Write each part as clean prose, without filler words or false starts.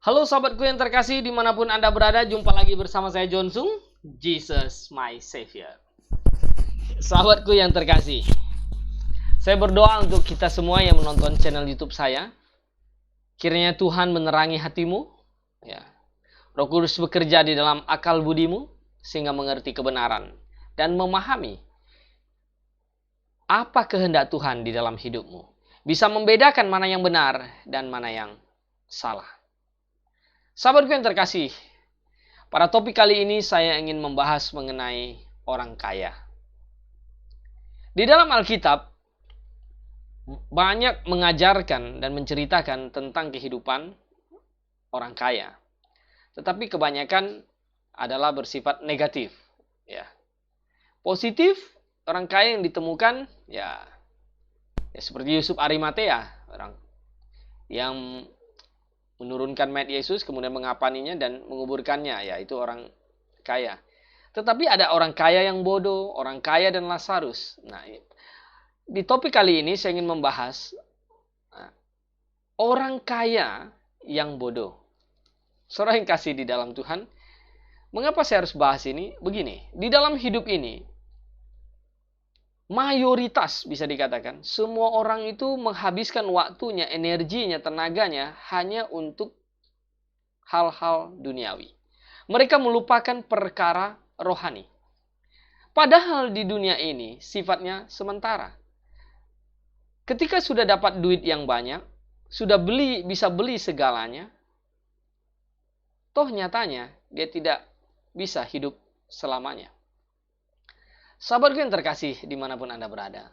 Halo sahabatku yang terkasih, dimanapun Anda berada, jumpa lagi bersama saya Jonsung, Jesus my Savior. Sahabatku yang terkasih, saya berdoa untuk kita semua yang menonton channel YouTube saya. Kiranya Tuhan menerangi hatimu, ya. Roh Kudus bekerja di dalam akal budimu, sehingga mengerti kebenaran dan memahami apa kehendak Tuhan di dalam hidupmu. Bisa membedakan mana yang benar dan mana yang salah. Sahabatku yang terkasih, pada topik kali ini saya ingin membahas mengenai orang kaya. Di dalam Alkitab, banyak mengajarkan dan menceritakan tentang kehidupan orang kaya. Tetapi kebanyakan adalah bersifat negatif. Ya. Positif, orang kaya yang ditemukan, ya seperti Yusuf Arimatea, orang yang menurunkan mayat Yesus, kemudian mengapaninya dan menguburkannya, yaitu orang kaya. Tetapi ada orang kaya yang bodoh, orang kaya dan Lazarus. Nah, di topik kali ini saya ingin membahas orang kaya yang bodoh. Saudara yang kasih di dalam Tuhan, mengapa saya harus bahas ini? Begini, di dalam hidup ini, mayoritas bisa dikatakan, semua orang itu menghabiskan waktunya, energinya, tenaganya hanya untuk hal-hal duniawi. Mereka melupakan perkara rohani. Padahal di dunia ini sifatnya sementara. Ketika sudah dapat duit yang banyak, sudah bisa beli segalanya, toh nyatanya dia tidak bisa hidup selamanya. Sahabatku yang terkasih dimanapun Anda berada.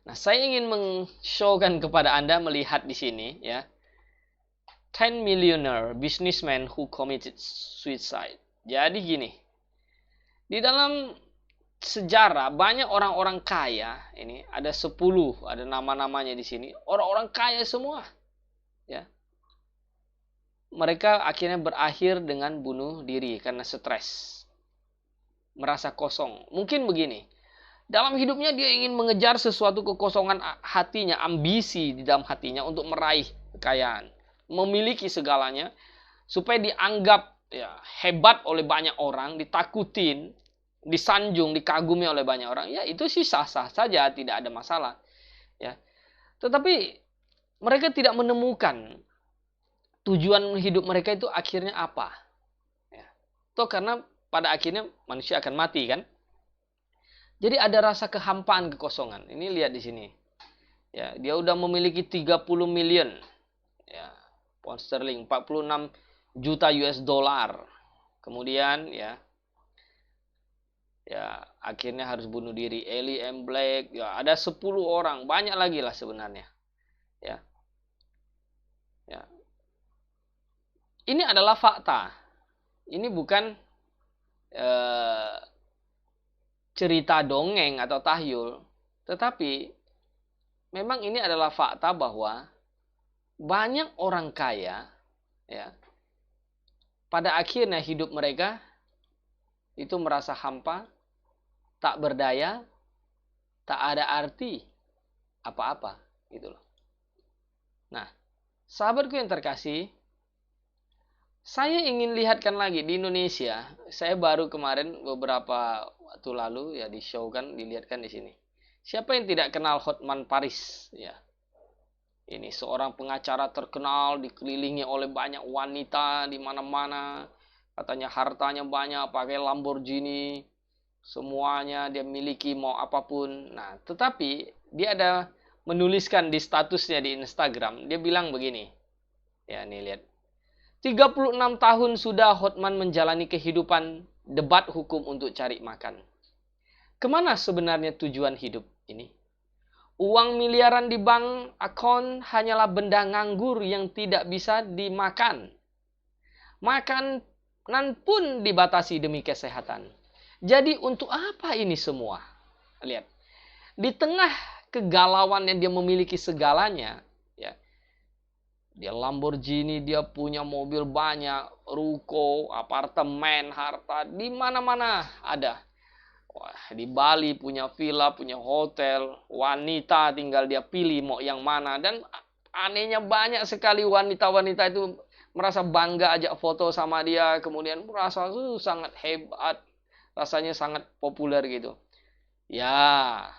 Nah, saya ingin men-showkan kepada Anda melihat di sini, ya, 10 millionaire businessman who committed suicide. Jadi gini, di dalam sejarah banyak orang-orang kaya, ini ada 10, ada nama-namanya di sini, orang-orang kaya semua, ya. Mereka akhirnya berakhir dengan bunuh diri karena stres. Merasa kosong. Mungkin begini, dalam hidupnya dia ingin mengejar sesuatu kekosongan hatinya, ambisi di dalam hatinya untuk meraih kekayaan, memiliki segalanya supaya dianggap hebat oleh banyak orang, ditakutin, disanjung, dikagumi oleh banyak orang. Ya, itu sih sah-sah saja, tidak ada masalah, ya. Tetapi mereka tidak menemukan tujuan hidup mereka itu akhirnya apa, ya. Toh karena pada akhirnya manusia akan mati, kan? Jadi ada rasa kehampaan, kekosongan. Ini lihat di sini. Ya, dia udah memiliki 30 million, ya, pound sterling, 46 juta US dollar. Kemudian ya akhirnya harus bunuh diri. Ellie M. Blake, ya ada 10 orang, banyak lagi lah sebenarnya. Ya. Ya. Ini adalah fakta. Ini bukan cerita dongeng atau tahyul, tetapi memang ini adalah fakta bahwa banyak orang kaya, ya, pada akhirnya hidup mereka itu merasa hampa, tak berdaya, tak ada arti apa-apa, gitu loh. Nah, sahabatku yang terkasih, saya ingin lihatkan lagi di Indonesia. Saya baru kemarin beberapa waktu lalu ya di-show-kan, dilihatkan di sini. Siapa yang tidak kenal Hotman Paris, ya? Ini seorang pengacara terkenal, dikelilingi oleh banyak wanita di mana-mana. Katanya hartanya banyak, pakai Lamborghini, semuanya dia miliki, mau apapun. Nah, tetapi dia ada menuliskan di statusnya di Instagram, dia bilang begini. Ya, nih lihat. 36 tahun sudah Hotman menjalani kehidupan debat hukum untuk cari makan. Kemana sebenarnya tujuan hidup ini? Uang miliaran di bank akun hanyalah benda nganggur yang tidak bisa dimakan. Makanan pun dibatasi demi kesehatan. Jadi untuk apa ini semua? Lihat. Di tengah kegalauan yang dia memiliki segalanya, ya. Dia Lamborghini, dia punya mobil banyak, ruko, apartemen, harta, di mana-mana ada. Wah, di Bali punya villa, punya hotel, wanita tinggal dia pilih mau yang mana. Dan anehnya banyak sekali wanita-wanita itu merasa bangga ajak foto sama dia, kemudian merasa sangat hebat, rasanya sangat populer gitu. Ya,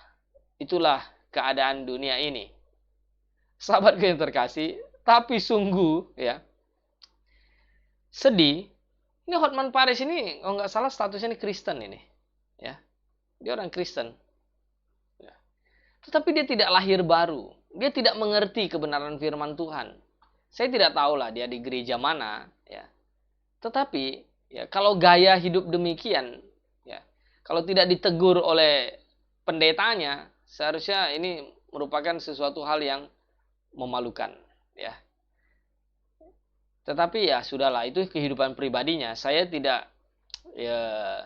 itulah keadaan dunia ini. Sahabatku yang terkasih, tapi sungguh ya sedih. Ini Hotman Paris ini, kalau nggak salah statusnya ini Kristen ini, ya. Dia orang Kristen. Ya. Tetapi dia tidak lahir baru. Dia tidak mengerti kebenaran firman Tuhan. Saya tidak tahu lah dia di gereja mana, ya. Tetapi ya kalau gaya hidup demikian, ya, kalau tidak ditegur oleh pendetanya, seharusnya ini merupakan sesuatu hal yang memalukan, ya. Tetapi ya sudahlah, itu kehidupan pribadinya. Saya tidak ya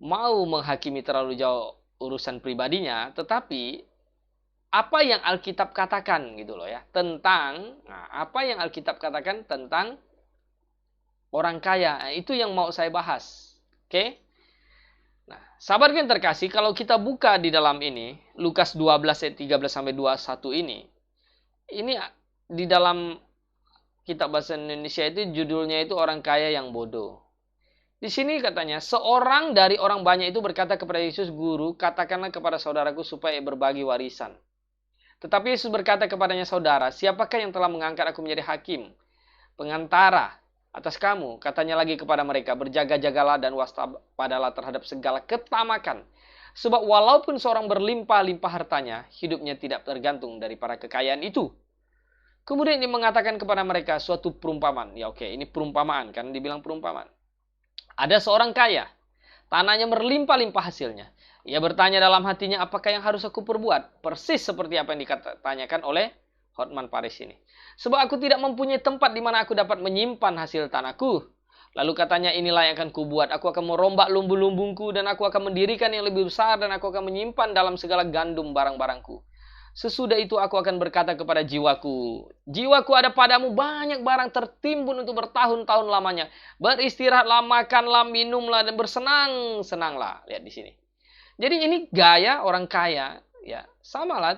mau menghakimi terlalu jauh urusan pribadinya, tetapi apa yang Alkitab katakan gitu loh ya, tentang apa yang Alkitab katakan tentang orang kaya, itu yang mau saya bahas. Oke? Nah, sahabat yang terkasih, kalau kita buka di dalam ini Lukas 12 ayat 13 sampai 21 ini di dalam kitab bahasa Indonesia itu judulnya itu orang kaya yang bodoh. Di sini katanya, seorang dari orang banyak itu berkata kepada Yesus, "Guru, katakanlah kepada saudaraku supaya berbagi warisan." Tetapi Yesus berkata kepadanya, "Saudara, siapakah yang telah mengangkat aku menjadi hakim, pengantara atas kamu?" Katanya lagi kepada mereka, "Berjaga-jagalah dan waspadalah terhadap segala ketamakan. Sebab walaupun seorang berlimpah-limpah hartanya, hidupnya tidak tergantung dari para kekayaan itu." Kemudian dia mengatakan kepada mereka suatu perumpamaan. Ya oke, ini perumpamaan, kan dibilang perumpamaan. Ada seorang kaya, tanahnya berlimpah-limpah hasilnya. Ia bertanya dalam hatinya, apakah yang harus aku perbuat? Persis seperti apa yang ditanyakan oleh Hotman Paris ini. Sebab aku tidak mempunyai tempat di mana aku dapat menyimpan hasil tanahku. Lalu katanya, inilah yang akan kubuat. Aku akan merombak lumbu-lumbungku dan aku akan mendirikan yang lebih besar dan aku akan menyimpan dalam segala gandum barang-barangku. Sesudah itu aku akan berkata kepada jiwaku, jiwaku ada padamu banyak barang tertimbun untuk bertahun-tahun lamanya. Beristirahatlah, makanlah, minumlah, dan bersenang-senanglah. Lihat di sini. Jadi ini gaya orang kaya, ya sama lah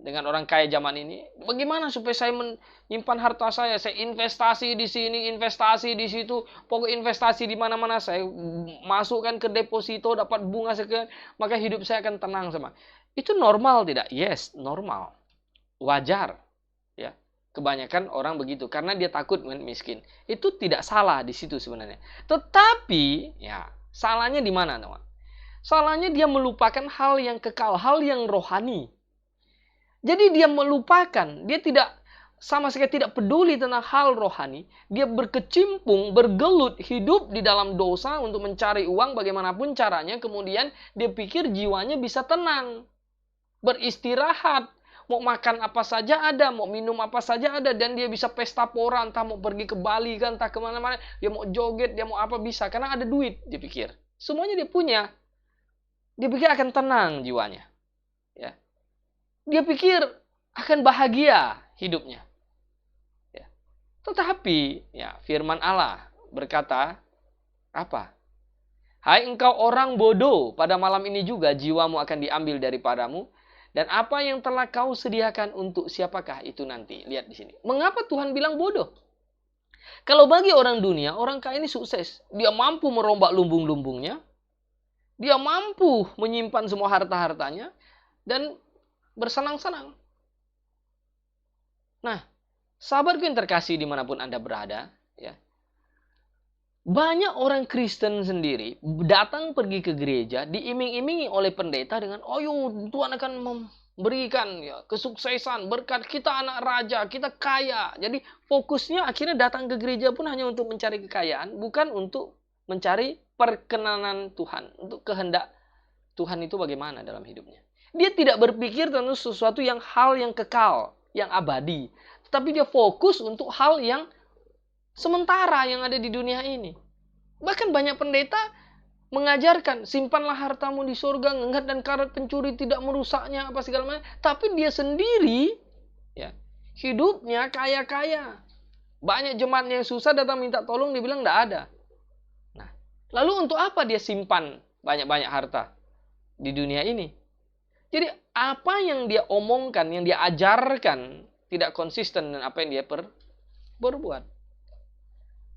dengan orang kaya zaman ini. Bagaimana supaya saya menyimpan harta saya? Saya investasi di sini, investasi di situ, pokok investasi di mana-mana saya masukkan ke deposito, dapat bunga sekian, maka hidup saya akan tenang sama. Itu normal tidak? Yes, normal. Wajar. Ya. Kebanyakan orang begitu karena dia takut miskin. Itu tidak salah di situ sebenarnya. Tetapi, ya, salahnya di mana, teman? Salahnya dia melupakan hal yang kekal, hal yang rohani. Jadi dia melupakan, dia tidak sama sekali tidak peduli tentang hal rohani. Dia berkecimpung, bergelut, hidup di dalam dosa untuk mencari uang bagaimanapun caranya. Kemudian dia pikir jiwanya bisa tenang. Beristirahat, mau makan apa saja ada, mau minum apa saja ada, dan dia bisa pesta pora, entah mau pergi ke Bali kan, entah kemana-mana, dia mau joget, dia mau apa bisa, karena ada duit, dia pikir. Semuanya dia punya. Dia pikir akan tenang jiwanya. Ya. Dia pikir akan bahagia hidupnya. Ya. Tetapi, ya, firman Allah berkata, apa? Hai engkau orang bodoh, pada malam ini juga jiwamu akan diambil daripadamu. Dan apa yang telah kau sediakan untuk siapakah itu nanti? Lihat di sini. Mengapa Tuhan bilang bodoh? Kalau bagi orang dunia, orang kaya ini sukses. Dia mampu merombak lumbung-lumbungnya. Dia mampu menyimpan semua harta-hartanya. Dan bersenang-senang. Nah, sahabatku yang terkasih dimanapun Anda berada. Ya, banyak orang Kristen sendiri datang pergi ke gereja diiming-imingi oleh pendeta dengan, "Oh Tuhan akan memberikan ya kesuksesan, berkat, kita anak raja, kita kaya." Jadi fokusnya akhirnya datang ke gereja pun hanya untuk mencari kekayaan, bukan untuk mencari perkenanan Tuhan, untuk kehendak Tuhan itu bagaimana dalam hidupnya. Dia tidak berpikir tentang sesuatu hal yang kekal, yang abadi, tetapi dia fokus untuk hal yang sementara yang ada di dunia ini. Bahkan banyak pendeta mengajarkan, simpanlah hartamu di surga, ngenggat dan karat pencuri tidak merusaknya, apa segala macam. Tapi dia sendiri, ya, hidupnya kaya-kaya. Banyak jemaat yang susah datang minta tolong, dibilang tidak ada. Nah, lalu untuk apa dia simpan banyak-banyak harta di dunia ini? Jadi apa yang dia omongkan, yang dia ajarkan tidak konsisten dengan apa yang dia berbuat.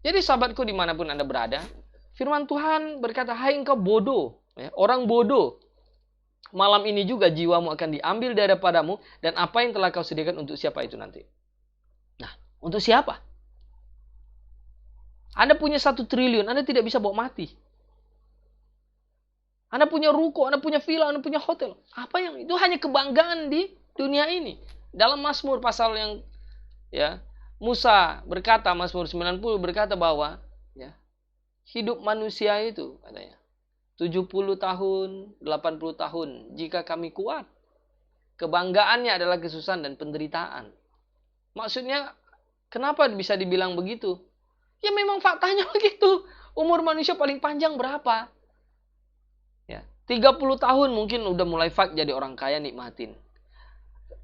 Jadi sahabatku dimanapun Anda berada, firman Tuhan berkata, hai engkau bodoh, ya, orang bodoh. Malam ini juga jiwamu akan diambil daripadamu, dan apa yang telah kau sediakan untuk siapa itu nanti? Nah, untuk siapa? Anda punya 1 triliun, Anda tidak bisa bawa mati. Anda punya ruko, Anda punya villa, Anda punya hotel. Apa yang itu hanya kebanggaan di dunia ini. Dalam Mazmur pasal yang ya, Musa berkata, Mazmur 90 berkata bahwa ya, hidup manusia itu katanya 70 tahun, 80 tahun jika kami kuat. Kebanggaannya adalah kesusahan dan penderitaan. Maksudnya kenapa bisa dibilang begitu? Ya memang faktanya begitu. Umur manusia paling panjang berapa? Ya, 30 tahun mungkin udah mulai fakt jadi orang kaya, nikmatin.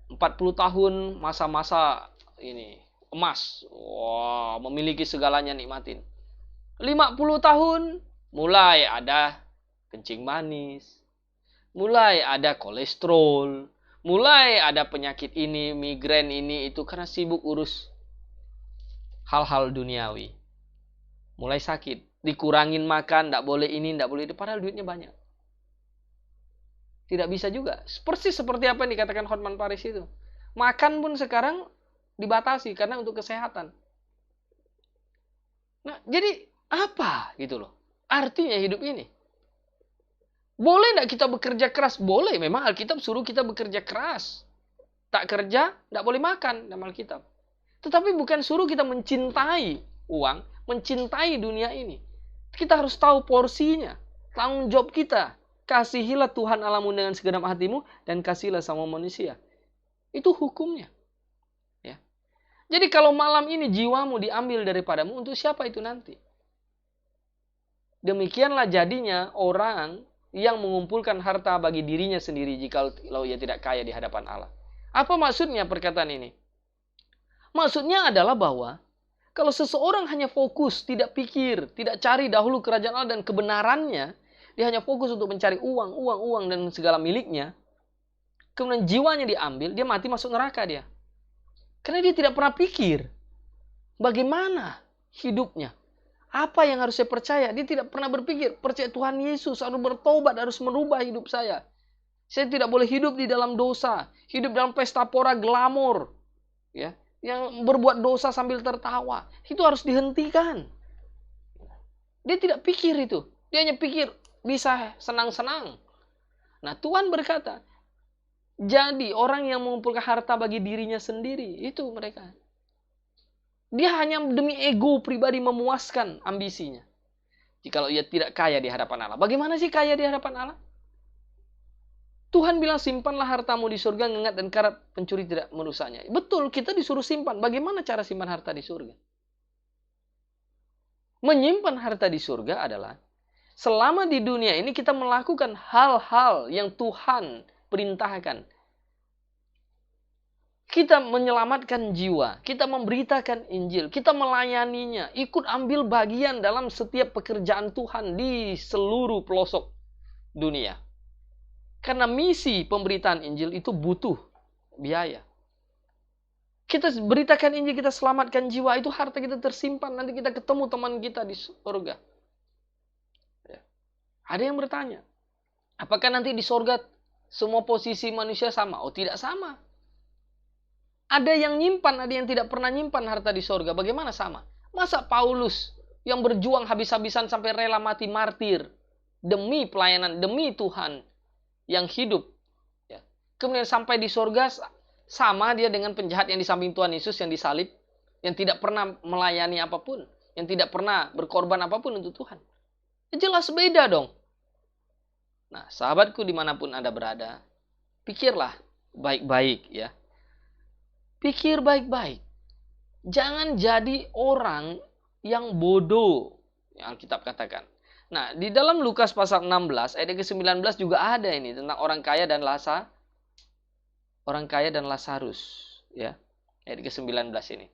40 tahun masa-masa ini emas. Wah, memiliki segalanya, nikmatin. 50 tahun mulai ada kencing manis. Mulai ada kolesterol. Mulai ada penyakit ini, migrain ini itu karena sibuk urus hal-hal duniawi. Mulai sakit, dikurangin makan, tidak boleh ini, tidak boleh itu, padahal duitnya banyak. Tidak bisa juga. Persis seperti apa yang dikatakan Hotman Paris itu. Makan pun sekarang dibatasi karena untuk kesehatan. Nah, jadi apa gitu loh artinya hidup ini? Boleh tidak kita bekerja keras? Boleh, memang Alkitab suruh kita bekerja keras. Tak kerja, tidak boleh makan dalam Alkitab. Tetapi bukan suruh kita mencintai uang, mencintai dunia ini. Kita harus tahu porsinya, tanggung jawab kita. Kasihilah Tuhan Allahmu dengan segenap hatimu dan kasihilah sama manusia. Itu hukumnya. Ya. Jadi kalau malam ini jiwamu diambil daripadamu, untuk siapa itu nanti? Demikianlah jadinya orang yang mengumpulkan harta bagi dirinya sendiri jika ia tidak kaya di hadapan Allah. Apa maksudnya perkataan ini? Maksudnya adalah bahwa kalau seseorang hanya fokus, tidak pikir, tidak cari dahulu kerajaan Allah dan kebenarannya, dia hanya fokus untuk mencari uang dan segala miliknya, kemudian jiwanya diambil, dia mati masuk neraka dia. Karena dia tidak pernah pikir bagaimana hidupnya. Apa yang harus saya percaya? Dia tidak pernah berpikir, percaya Tuhan Yesus, harus bertobat, harus merubah hidup saya. Saya tidak boleh hidup di dalam dosa, hidup dalam pesta pora glamor, ya, yang berbuat dosa sambil tertawa. Itu harus dihentikan. Dia tidak pikir itu. Dia hanya pikir bisa senang-senang. Nah, Tuhan berkata, jadi orang yang mengumpulkan harta bagi dirinya sendiri, itu mereka. Dia hanya demi ego pribadi memuaskan ambisinya. Jikalau ia tidak kaya di hadapan Allah. Bagaimana sih kaya di hadapan Allah? Tuhan bilang simpanlah hartamu di surga, ngengat dan karat pencuri tidak merusaknya. Betul, kita disuruh simpan. Bagaimana cara simpan harta di surga? Menyimpan harta di surga adalah selama di dunia ini kita melakukan hal-hal yang Tuhan perintahkan. Kita menyelamatkan jiwa, kita memberitakan Injil, kita melayaninya, ikut ambil bagian dalam setiap pekerjaan Tuhan di seluruh pelosok dunia. Karena misi pemberitaan Injil itu butuh biaya. Kita beritakan Injil, kita selamatkan jiwa, itu harta kita tersimpan, nanti kita ketemu teman kita di surga. Ya. Ada yang bertanya, apakah nanti di surga semua posisi manusia sama? Oh, tidak sama. Ada yang nyimpan, ada yang tidak pernah nyimpan harta di surga. Bagaimana sama? Masa Paulus yang berjuang habis-habisan sampai rela mati martir demi pelayanan, demi Tuhan yang hidup, ya, kemudian sampai di surga sama dia dengan penjahat yang di samping Tuhan Yesus yang disalib, yang tidak pernah melayani apapun, yang tidak pernah berkorban apapun untuk Tuhan. Ya jelas beda dong. Nah, sahabatku dimanapun Anda berada, pikirlah baik-baik ya. Pikir baik-baik. Jangan jadi orang yang bodoh, yang Alkitab katakan. Nah, di dalam Lukas pasal 16 ayat ke-19 juga ada ini tentang orang kaya dan Lazarus, ya. Ayat ke-19 ini.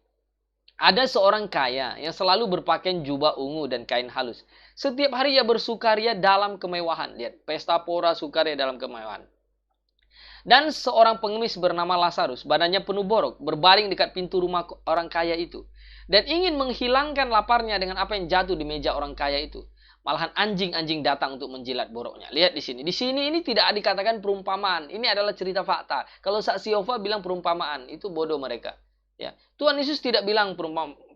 Ada seorang kaya yang selalu berpakaian jubah ungu dan kain halus. Setiap hari ia bersukaria dalam kemewahan. Lihat, pesta pora sukaria dalam kemewahan. Dan seorang pengemis bernama Lazarus, badannya penuh borok, berbaring dekat pintu rumah orang kaya itu. Dan ingin menghilangkan laparnya dengan apa yang jatuh di meja orang kaya itu. Malahan anjing-anjing datang untuk menjilat boroknya. Lihat di sini. Di sini ini tidak dikatakan perumpamaan. Ini adalah cerita fakta. Kalau saksi Yehova bilang perumpamaan, itu bodoh mereka. Ya, Tuhan Yesus tidak bilang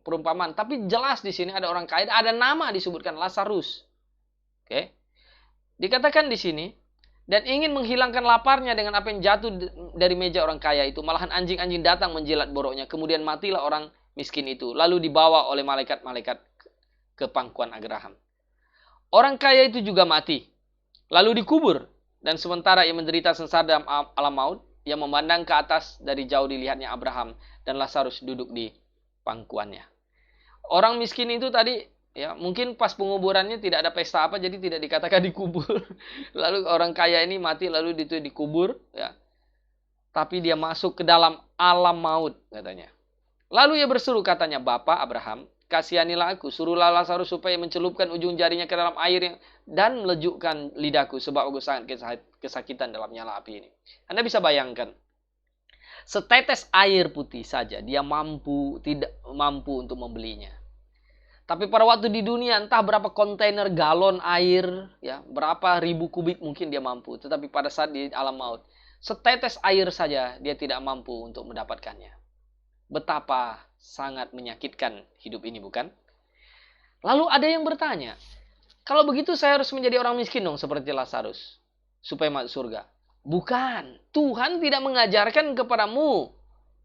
perumpamaan, tapi jelas di sini ada orang kaya, ada nama disebutkan Lazarus. Oke. Dikatakan di sini, dan ingin menghilangkan laparnya dengan apa yang jatuh dari meja orang kaya itu. Malahan anjing-anjing datang menjilat boroknya. Kemudian matilah orang miskin itu. Lalu dibawa oleh malaikat-malaikat ke pangkuan Abraham. Orang kaya itu juga mati. Lalu dikubur. Dan sementara ia menderita sengsara dalam alam maut, ia memandang ke atas, dari jauh dilihatnya Abraham dan Lazarus duduk di pangkuannya. Orang miskin itu tadi, ya mungkin pas penguburannya tidak ada pesta apa, jadi tidak dikatakan dikubur. Lalu orang kaya ini mati, lalu itu dikubur, ya. Tapi dia masuk ke dalam alam maut, katanya. Lalu ia berseru, katanya, Bapa Abraham, kasihanilah aku, suruhlah Lazarus supaya mencelupkan ujung jarinya ke dalam air dan melejukkan lidahku, sebab aku sangat kesakitan dalam nyala api ini. Anda bisa bayangkan, setetes air putih saja dia tidak mampu untuk membelinya. Tapi pada waktu di dunia, entah berapa kontainer galon air, ya berapa ribu kubik mungkin dia mampu. Tetapi pada saat di alam maut, setetes air saja dia tidak mampu untuk mendapatkannya. Betapa sangat menyakitkan hidup ini, bukan? Lalu ada yang bertanya, kalau begitu saya harus menjadi orang miskin dong seperti Lazarus supaya masuk surga. Bukan, Tuhan tidak mengajarkan kepadamu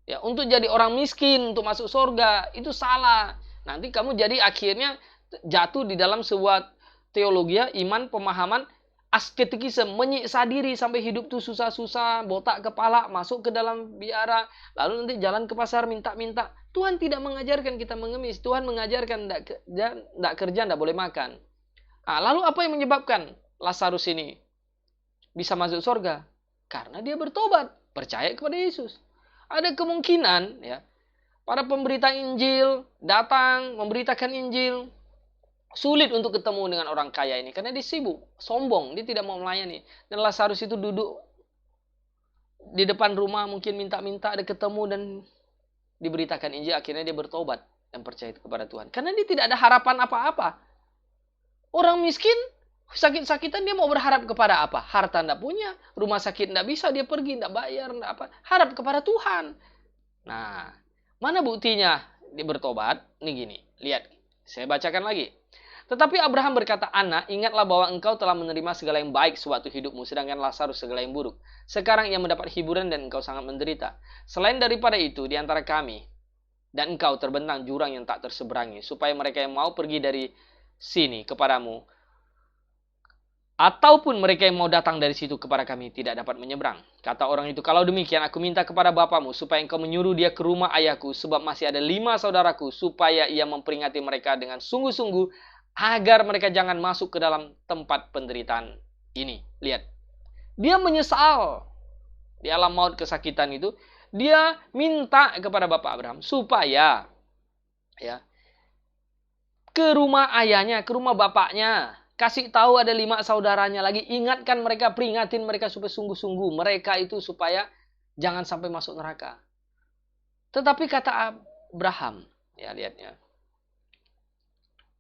ya untuk jadi orang miskin untuk masuk surga. Itu salah. Nanti kamu jadi akhirnya jatuh di dalam sebuah teologi, iman, pemahaman asketikisme, menyiksa diri sampai hidup tuh susah-susah, botak kepala, masuk ke dalam biara, lalu nanti jalan ke pasar minta-minta. Tuhan tidak mengajarkan kita mengemis. Tuhan mengajarkan tidak kerja, tidak boleh makan. Nah, lalu apa yang menyebabkan Lazarus ini bisa masuk surga? Karena dia bertobat, percaya kepada Yesus. Ada kemungkinan ya, para pemberita Injil datang memberitakan Injil, sulit untuk ketemu dengan orang kaya ini karena dia sibuk, sombong, dia tidak mau melayani. Dan Lazarus itu duduk di depan rumah, mungkin minta-minta ada ketemu dan diberitakan Injil, akhirnya dia bertobat dan percaya kepada Tuhan. Karena dia tidak ada harapan apa-apa. Orang miskin, sakit-sakitan, dia mau berharap kepada apa? Harta tidak punya, rumah sakit tidak bisa, dia pergi, tidak bayar, tidak apa. Harap kepada Tuhan. Nah, mana buktinya dia bertobat? Ini gini, lihat. Saya bacakan lagi. Tetapi Abraham berkata, Anak, ingatlah bahwa engkau telah menerima segala yang baik sewaktu hidupmu, sedangkan Lazarus segala yang buruk. Sekarang ia mendapat hiburan dan engkau sangat menderita. Selain daripada itu, di antara kami dan engkau terbentang jurang yang tak terseberangi, supaya mereka yang mau pergi dari sini kepadamu, ataupun mereka yang mau datang dari situ kepada kami tidak dapat menyeberang. Kata orang itu, kalau demikian aku minta kepada bapamu supaya engkau menyuruh dia ke rumah ayahku, sebab masih ada 5 saudaraku, supaya ia memperingati mereka dengan sungguh-sungguh, agar mereka jangan masuk ke dalam tempat penderitaan ini. Lihat, dia menyesal di alam maut kesakitan itu. Dia minta kepada Bapak Abraham supaya ya ke rumah ayahnya, ke rumah bapaknya. Kasih tahu ada 5 saudaranya lagi. Ingatkan mereka, peringatin mereka supaya sungguh-sungguh. Mereka itu supaya jangan sampai masuk neraka. Tetapi kata Abraham, ya lihatnya.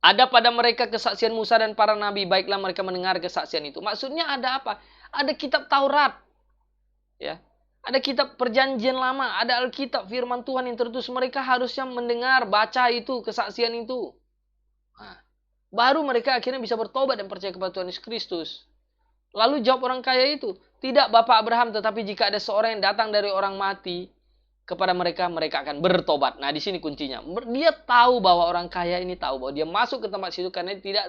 Ada pada mereka kesaksian Musa dan para nabi. Baiklah mereka mendengar kesaksian itu. Maksudnya ada apa? Ada kitab Taurat. Ya. Ada kitab perjanjian lama. Ada Alkitab, firman Tuhan yang tertulis. Mereka harusnya mendengar, baca itu, kesaksian itu. Nah, baru mereka akhirnya bisa bertobat dan percaya kepada Tuhan Yesus Kristus. Lalu jawab orang kaya itu, tidak Bapak Abraham, tetapi jika ada seorang yang datang dari orang mati kepada mereka, mereka akan bertobat. Nah, di sini kuncinya. Dia tahu bahwa orang kaya ini tahu bahwa dia masuk ke tempat situ karena dia tidak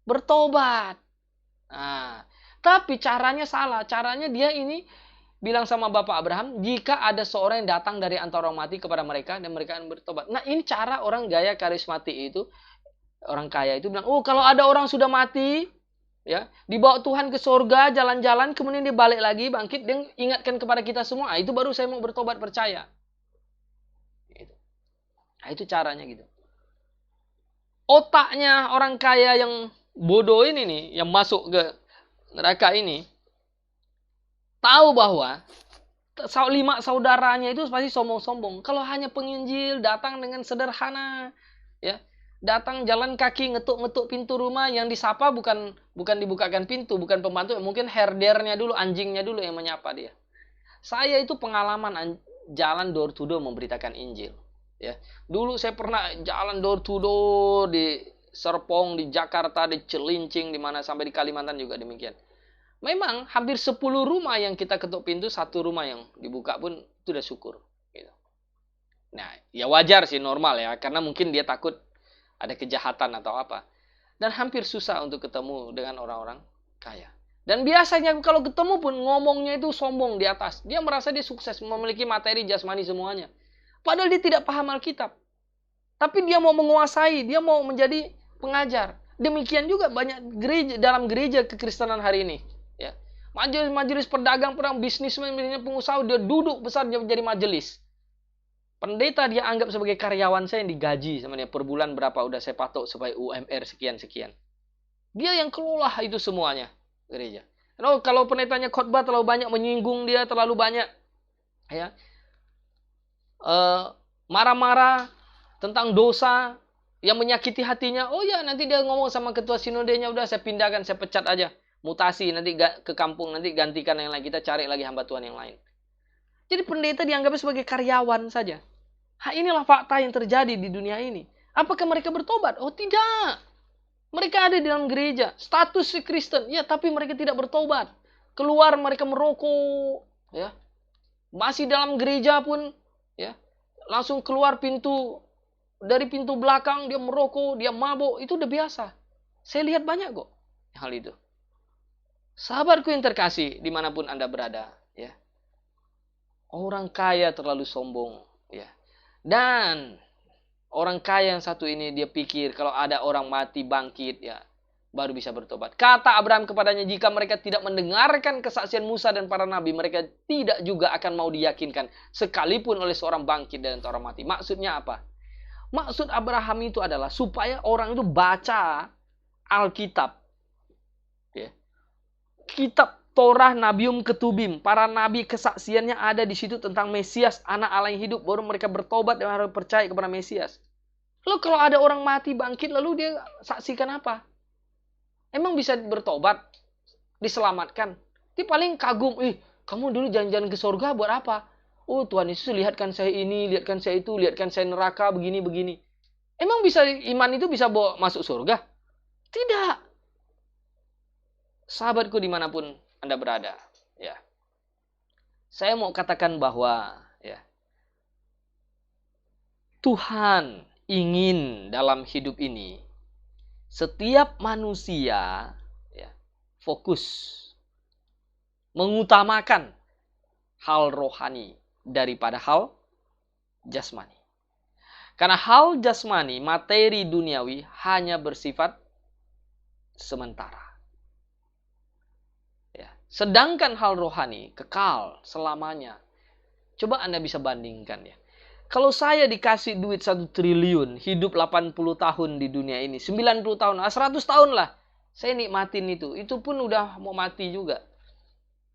bertobat. Nah, tapi caranya salah. Caranya dia ini bilang sama Bapak Abraham, jika ada seorang yang datang dari antara orang mati kepada mereka dan mereka akan bertobat. Nah, ini cara orang gaya karismatik itu. Orang kaya itu bilang, oh kalau ada orang sudah mati, ya dibawa Tuhan ke surga, jalan-jalan, kemudian dia balik lagi, bangkit, dia ingatkan kepada kita semua, itu baru saya mau bertobat percaya. Nah, itu caranya gitu. Otaknya orang kaya yang bodoh ini nih, yang masuk ke neraka ini, tahu bahwa 5 saudaranya itu pasti sombong-sombong. Kalau hanya penginjil datang dengan sederhana, ya, datang jalan kaki ngetuk-ngetuk pintu rumah, yang disapa bukan dibukakan pintu, bukan pembantu, mungkin herdernya dulu, anjingnya dulu yang menyapa dia. Saya itu pengalaman jalan door to door memberitakan Injil. Ya, dulu saya pernah jalan door to door di Serpong, di Jakarta, di Cilincing, di mana sampai di Kalimantan juga demikian. Memang hampir 10 rumah yang kita ketuk pintu, 1 rumah yang dibuka pun itu udah syukur. Gitu. Nah, ya wajar sih, normal ya, karena mungkin dia takut ada kejahatan atau apa. Dan hampir susah untuk ketemu dengan orang-orang kaya. Dan biasanya kalau ketemu pun ngomongnya itu sombong di atas. Dia merasa dia sukses, memiliki materi jasmani semuanya. Padahal dia tidak paham Alkitab. Tapi dia mau menguasai, dia mau menjadi pengajar. Demikian juga banyak gereja, dalam gereja kekristenan hari ini. Ya. Majelis pedagang, bisnismen, pengusaha, dia duduk besar, dia menjadi majelis. Pendeta dia anggap sebagai karyawan saya yang digaji sama dia per bulan berapa udah saya patok supaya UMR sekian-sekian. Dia yang kelola itu semuanya gereja. Kalau pendetanya khotbah terlalu banyak menyinggung dia, terlalu banyak ya marah-marah tentang dosa yang menyakiti hatinya, oh ya nanti dia ngomong sama ketua sinodenya, udah saya pindahkan, saya pecat aja, mutasi nanti ke kampung, nanti gantikan yang lain, kita cari lagi hamba Tuhan yang lain. Jadi pendeta dianggap sebagai karyawan saja. Inilah fakta yang terjadi di dunia ini. Apakah mereka bertobat? Oh tidak. Mereka ada di dalam gereja, status si Kristen, ya, tapi mereka tidak bertobat. Keluar mereka merokok, ya. Masih dalam gereja pun, ya, langsung keluar dari pintu belakang dia merokok, dia mabuk, itu udah biasa. Saya lihat banyak kok hal itu. Sahabatku yang terkasih, dimanapun Anda berada, ya. Orang kaya terlalu sombong, ya. Dan orang kaya yang satu ini dia pikir kalau ada orang mati bangkit, ya, baru bisa bertobat. Kata Abraham kepadanya, jika mereka tidak mendengarkan kesaksian Musa dan para nabi, mereka tidak juga akan mau diyakinkan sekalipun oleh seorang bangkit dari antara orang mati. Maksudnya apa? Maksud Abraham itu adalah supaya orang itu baca Alkitab, ya. Kitab Torah, Nabium, Ketubim, para nabi kesaksiannya ada di situ tentang Mesias, anak Allah yang hidup, baru mereka bertobat dan harus percaya kepada Mesias. Lalu kalau ada orang mati bangkit, lalu dia saksikan apa? Emang bisa bertobat, diselamatkan? Dia paling kagum, kamu dulu jalan-jalan ke surga buat apa? Oh Tuhan Yesus, lihatkan saya ini, lihatkan saya itu, lihatkan saya neraka, begini-begini. Emang bisa iman itu bisa bawa masuk surga? Tidak. Sahabatku dimanapun Anda berada, ya, saya mau katakan bahwa, ya, Tuhan ingin dalam hidup ini setiap manusia, ya, fokus mengutamakan hal rohani daripada hal jasmani. Karena hal jasmani, materi duniawi hanya bersifat sementara. Sedangkan hal rohani kekal selamanya. Coba Anda bisa bandingkan ya. Kalau saya dikasih duit 1 triliun, hidup 80 tahun di dunia ini, 90 tahun, 100 tahun lah, saya nikmatin itu. Itu pun udah mau mati juga.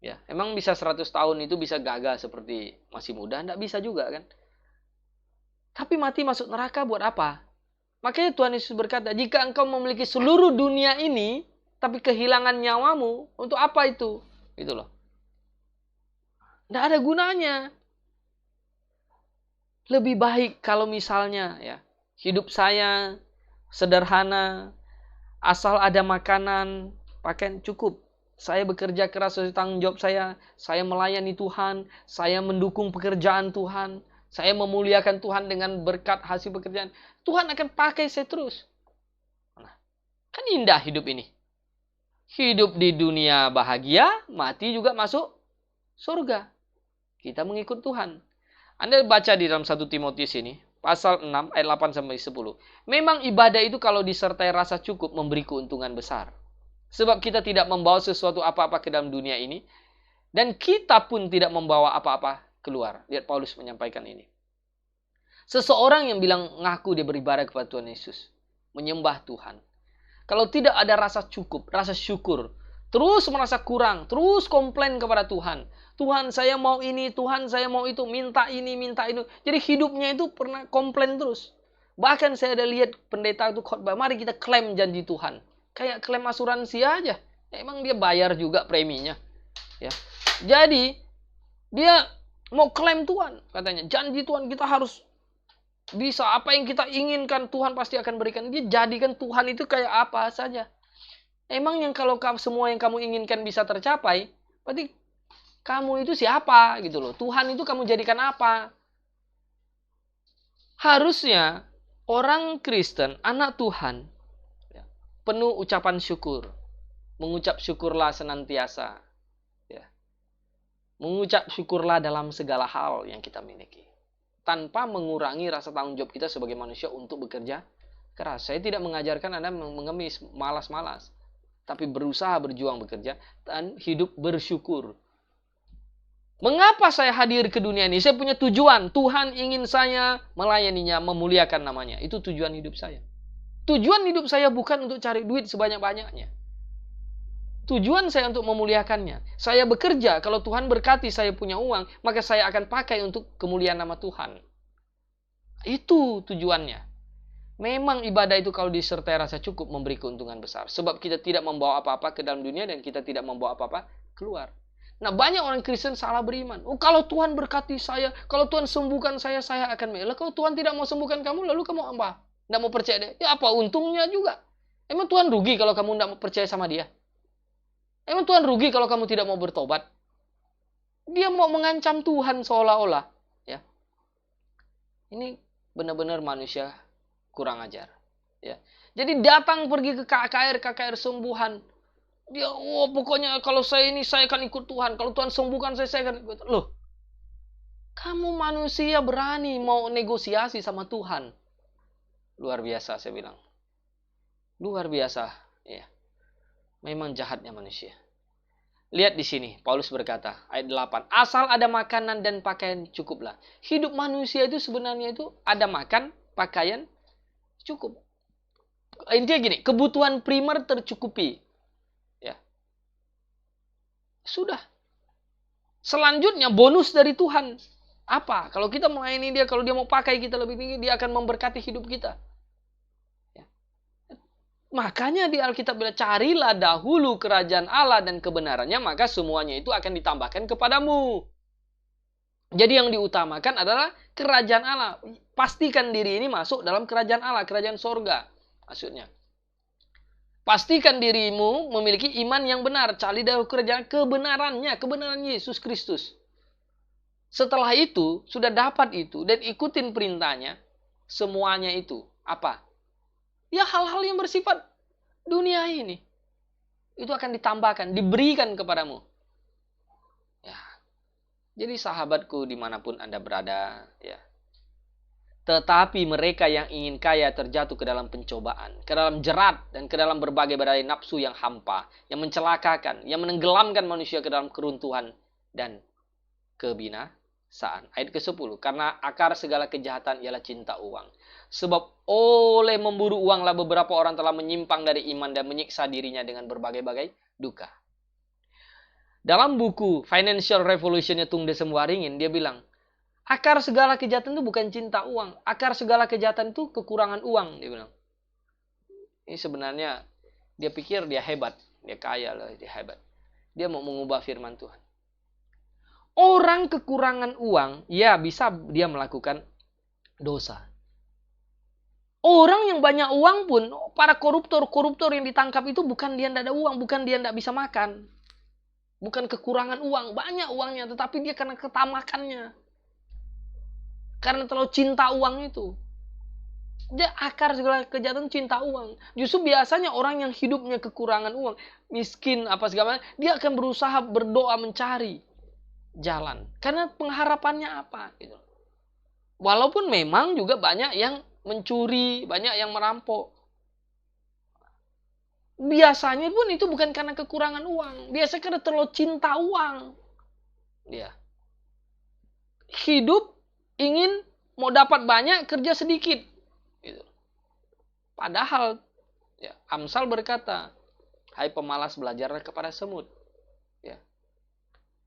Ya, emang bisa 100 tahun itu bisa gagah seperti masih muda? Nggak bisa juga kan. Tapi mati masuk neraka buat apa? Makanya Tuhan Yesus berkata, jika engkau memiliki seluruh dunia ini, tapi kehilangan nyawamu, untuk apa itu? Itu loh. Nggak ada gunanya. Lebih baik kalau misalnya ya hidup saya sederhana, asal ada makanan, pakaian cukup. Saya bekerja keras sesuai tanggung jawab saya melayani Tuhan, saya mendukung pekerjaan Tuhan, saya memuliakan Tuhan dengan berkat hasil pekerjaan. Tuhan akan pakai saya terus. Nah, kan indah hidup ini. Hidup di dunia bahagia, mati juga masuk surga. Kita mengikut Tuhan. Anda baca di dalam 1 Timotius ini, pasal 6 ayat 8-10. Memang ibadah itu kalau disertai rasa cukup memberi keuntungan besar. Sebab kita tidak membawa sesuatu apa-apa ke dalam dunia ini, dan kita pun tidak membawa apa-apa keluar. Lihat Paulus menyampaikan ini. Seseorang yang bilang ngaku dia beribadah kepada Tuhan Yesus, menyembah Tuhan, kalau tidak ada rasa cukup, rasa syukur, Terus merasa kurang, terus komplain kepada Tuhan. Tuhan saya mau ini, Tuhan saya mau itu, minta ini, minta itu. Jadi hidupnya itu pernah komplain terus. Bahkan saya ada lihat pendeta itu khotbah, mari kita klaim janji Tuhan. Kayak klaim asuransi aja. Emang dia bayar juga preminya. Ya. Jadi dia mau klaim Tuhan, katanya. Janji Tuhan kita harus bisa, apa yang kita inginkan Tuhan pasti akan berikan. Dia jadikan Tuhan itu kayak apa saja. Emang yang kalau semua yang kamu inginkan bisa tercapai, berarti kamu itu siapa gitu loh. Tuhan itu kamu jadikan apa? Harusnya orang Kristen, anak Tuhan, penuh ucapan syukur. Mengucap syukurlah senantiasa. Mengucap syukurlah dalam segala hal yang kita miliki. Tanpa mengurangi rasa tanggung jawab kita sebagai manusia untuk bekerja keras. Saya tidak mengajarkan Anda mengemis, malas-malas. Tapi berusaha berjuang bekerja dan hidup bersyukur. Mengapa saya hadir ke dunia ini? Saya punya tujuan. Tuhan ingin saya melayaninya, memuliakan namanya. Itu tujuan hidup saya. Tujuan hidup saya bukan untuk cari duit sebanyak-banyaknya. Tujuan saya untuk memuliakannya. Saya bekerja, kalau Tuhan berkati saya punya uang, maka saya akan pakai untuk kemuliaan nama Tuhan. Itu tujuannya. Memang ibadah itu kalau disertai rasa cukup memberi keuntungan besar. Sebab kita tidak membawa apa-apa ke dalam dunia dan kita tidak membawa apa-apa keluar. Nah, banyak orang Kristen salah beriman. Oh, kalau Tuhan berkati saya, kalau Tuhan sembuhkan saya akan melah. Kalau Tuhan tidak mau sembuhkan kamu, lalu kamu apa? Tidak mau percaya dia. Ya apa untungnya juga? Emang Tuhan rugi kalau kamu tidak mau percaya sama dia? Emang Tuhan rugi kalau kamu tidak mau bertobat? Dia mau mengancam Tuhan seolah-olah. Ya. Ini benar-benar manusia kurang ajar. Ya. Jadi datang pergi ke KKR sembuhan. Dia, pokoknya kalau saya akan ikut Tuhan. Kalau Tuhan sembuhkan saya akan ikut. Loh, kamu manusia berani mau negosiasi sama Tuhan. Luar biasa saya bilang. Luar biasa. Ya. Memang jahatnya manusia. Lihat di sini, Paulus berkata, ayat 8. Asal ada makanan dan pakaian cukuplah. Hidup manusia itu sebenarnya itu ada makan, pakaian, cukup. Intinya gini, kebutuhan primer tercukupi. Ya. Sudah. Selanjutnya bonus dari Tuhan. Apa? Kalau kita melayani dia, kalau dia mau pakai kita lebih tinggi, dia akan memberkati hidup kita. Makanya di Alkitab bilang, carilah dahulu kerajaan Allah dan kebenarannya, maka semuanya itu akan ditambahkan kepadamu. Jadi yang diutamakan adalah kerajaan Allah. Pastikan diri ini masuk dalam kerajaan Allah, kerajaan sorga. Maksudnya. Pastikan dirimu memiliki iman yang benar. Cari dahulu kerajaan kebenarannya, kebenaran Yesus Kristus. Setelah itu, sudah dapat itu, dan ikutin perintahnya, semuanya itu. Apa? Ya hal-hal yang bersifat dunia ini. Itu akan ditambahkan, diberikan kepadamu. Ya. Jadi sahabatku dimanapun Anda berada. Ya. Tetapi mereka yang ingin kaya terjatuh ke dalam pencobaan. Ke dalam jerat dan ke dalam berbagai-bagai nafsu yang hampa. Yang mencelakakan, yang menenggelamkan manusia ke dalam keruntuhan dan kebinasaan. Ayat ke-10. Karena akar segala kejahatan ialah cinta uang. Sebab oleh memburu uanglah beberapa orang telah menyimpang dari iman dan menyiksa dirinya dengan berbagai-bagai duka. Dalam buku Financial Revolution-nya Tung Desem Waringin, dia bilang, akar segala kejahatan itu bukan cinta uang. Akar segala kejahatan itu kekurangan uang, dia bilang. Ini sebenarnya dia pikir dia hebat, dia kaya loh, dia hebat. Dia mau mengubah firman Tuhan. Orang kekurangan uang, ya bisa dia melakukan dosa. Orang yang banyak uang pun, para koruptor yang ditangkap itu bukan dia tidak ada uang, bukan dia tidak bisa makan. Bukan kekurangan uang, banyak uangnya, tetapi dia karena ketamakannya. Karena terlalu cinta uang itu. Dia akar segala kejahatan cinta uang. Justru biasanya orang yang hidupnya kekurangan uang, miskin apa segala macam, dia akan berusaha berdoa mencari jalan. Karena pengharapannya apa? Gitu. Walaupun memang juga banyak yang mencuri, banyak yang merampok. Biasanya pun itu bukan karena kekurangan uang. Biasanya karena terlalu cinta uang. Dia hidup ingin mau dapat banyak, kerja sedikit. Gitu. Padahal ya, Amsal berkata, Hai pemalas, belajarlah kepada semut. Ya.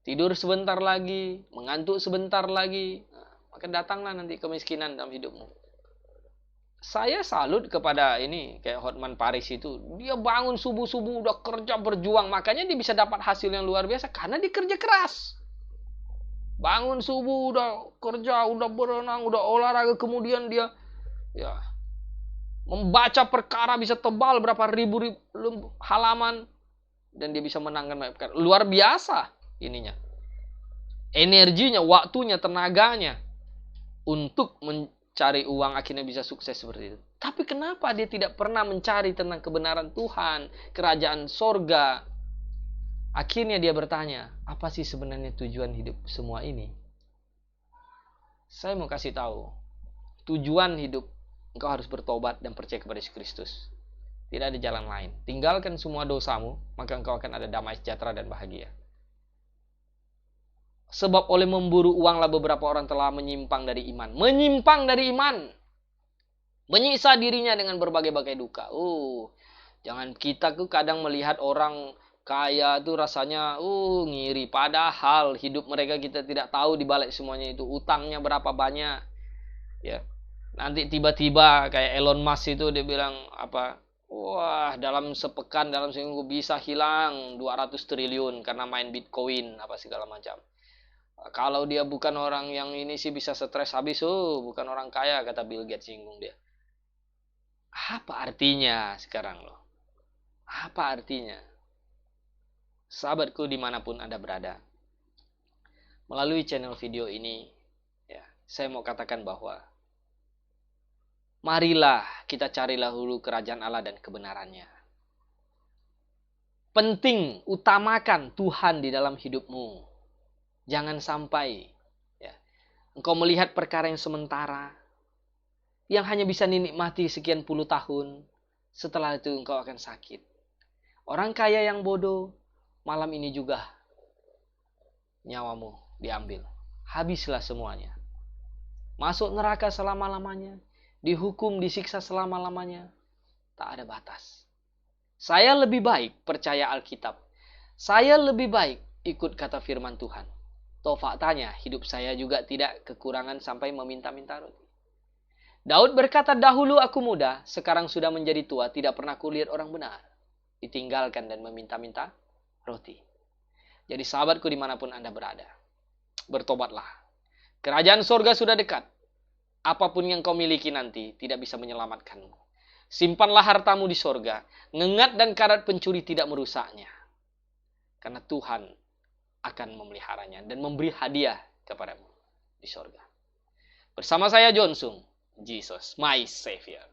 Tidur sebentar lagi, mengantuk sebentar lagi, maka datanglah nanti kemiskinan dalam hidupmu. Saya salut kepada ini, kayak Hotman Paris itu. Dia bangun subuh-subuh, udah kerja berjuang. Makanya dia bisa dapat hasil yang luar biasa, karena dia kerja keras. Bangun subuh, udah kerja, udah berenang, udah olahraga. Kemudian dia ya membaca perkara bisa tebal berapa ribu halaman. Dan dia bisa menangkan banyak perkara. Luar biasa ininya. Energinya, waktunya, tenaganya. Untuk mencari uang akhirnya bisa sukses seperti itu. Tapi kenapa dia tidak pernah mencari tentang kebenaran Tuhan, kerajaan sorga? Akhirnya dia bertanya, apa sih sebenarnya tujuan hidup semua ini? Saya mau kasih tahu, tujuan hidup engkau harus bertobat dan percaya kepada Yesus Kristus. Tidak ada jalan lain. Tinggalkan semua dosamu, maka engkau akan ada damai sejahtera dan bahagia. Sebab oleh memburu uanglah beberapa orang telah menyimpang dari iman. Menyimpang dari iman. Menyiksa dirinya dengan berbagai-bagai duka. Jangan kita tuh kadang melihat orang kaya tuh rasanya ngiri. Padahal hidup mereka kita tidak tahu di balik semuanya itu. Utangnya berapa banyak. Ya. Nanti tiba-tiba kayak Elon Musk itu dia bilang apa? Wah, dalam sepekan, dalam seminggu bisa hilang 200 triliun karena main Bitcoin apa segala macam. Kalau dia bukan orang yang ini sih bisa stres habis, bukan orang kaya, kata Bill Gates, singgung dia. Apa artinya sekarang loh? Apa artinya? Sahabatku dimanapun Anda berada, melalui channel video ini, ya, saya mau katakan bahwa marilah kita carilah dulu kerajaan Allah dan kebenarannya. Penting, utamakan Tuhan di dalam hidupmu. Jangan sampai ya, engkau melihat perkara yang sementara, yang hanya bisa dinikmati sekian puluh tahun, setelah itu engkau akan sakit. Orang kaya yang bodoh, malam ini juga nyawamu diambil. Habislah semuanya. Masuk neraka selama-lamanya, dihukum, disiksa selama-lamanya. Tak ada batas. Saya lebih baik percaya Alkitab. Saya lebih baik ikut kata firman Tuhan. Toh faktanya hidup saya juga tidak kekurangan sampai meminta-minta roti. Daud berkata, dahulu aku muda, sekarang sudah menjadi tua, tidak pernah kulihat orang benar ditinggalkan dan meminta-minta roti. Jadi sahabatku dimanapun Anda berada, bertobatlah. Kerajaan surga sudah dekat. Apapun yang kau miliki nanti tidak bisa menyelamatkanmu. Simpanlah hartamu di surga. Ngengat dan karat pencuri tidak merusaknya. Karena Tuhan akan memeliharanya dan memberi hadiah kepadamu di surga. Bersama saya John Sung, Jesus, my Savior.